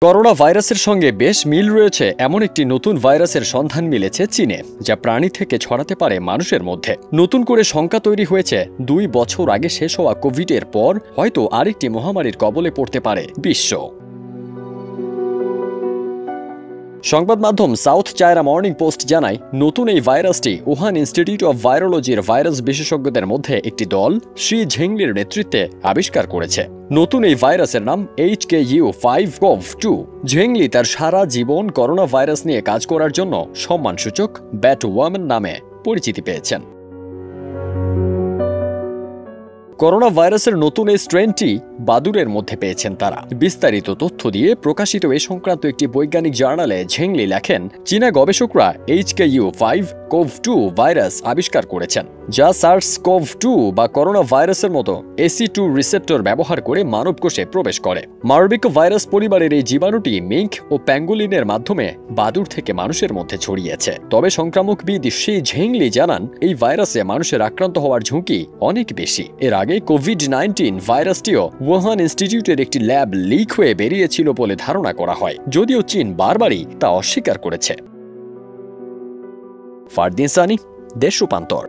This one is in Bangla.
করোনা ভাইরাসের সঙ্গে বেশ মিল রয়েছে এমন একটি নতুন ভাইরাসের সন্ধান মিলেছে চীনে, যা প্রাণী থেকে ছড়াতে পারে মানুষের মধ্যে। নতুন করে শঙ্কা তৈরি হয়েছে 2 বছর আগে শেষ হওয়া কোভিডের পর হয়তো আরেকটি মহামারীর কবলে পড়তে পারে বিশ্ব। সংবাদ মাধ্যম সাউথ চায়না মর্নিং পোস্ট জানায়, নতুন এই ভাইরাসটি উহান ইনস্টিটিউট অব ভাইরোলজির ভাইরাস বিশেষজ্ঞদের মধ্যে একটি দল শি ঝেংলির নেতৃত্বে আবিষ্কার করেছে। নতুন এই ভাইরাসের নাম HKU5CoV2। ঝেংলি তার সারা জীবন করোনা ভাইরাস নিয়ে কাজ করার জন্য সম্মানসূচক ব্যাট ওয়াম্যান নামে পরিচিতি পেয়েছেন। করোনা ভাইরাসের নতুন এই স্ট্রেনটি বাদুড়ের মধ্যে পেয়েছেন তারা। বিস্তারিত তথ্য দিয়ে প্রকাশিত এ সংক্রান্ত একটি বৈজ্ঞানিক জার্নালে ঝেংলি লেখেন, চীনা গবেষকরা HKU5CoV2 ভাইরাস আবিষ্কার করেছেন, যা SARS-CoV-2 বা করোনা ভাইরাসের মতো AC2 রিসেপ্টর ব্যবহার করে মানবকোষে প্রবেশ করে। মারবিক ভাইরাস পরিবারের এই জীবাণুটি মিঙ্ক ও প্যাঙ্গুলিনের মাধ্যমে বাদুড় থেকে মানুষের মধ্যে ছড়িয়েছে। তবে সংক্রামকবিদ শি ঝেংলি জানান, এই ভাইরাসে মানুষের আক্রান্ত হওয়ার ঝুঁকি অনেক বেশি। এর আগে কোভিড-19 ভাইরাসটিও উহান ইনস্টিটিউটের একটি ল্যাব লিক হয়ে বেরিয়েছিল বলে ধারণা করা হয়, যদিও চীন বারবারই তা অস্বীকার করেছে। ফারদিন সানি, দেশ রূপান্তর।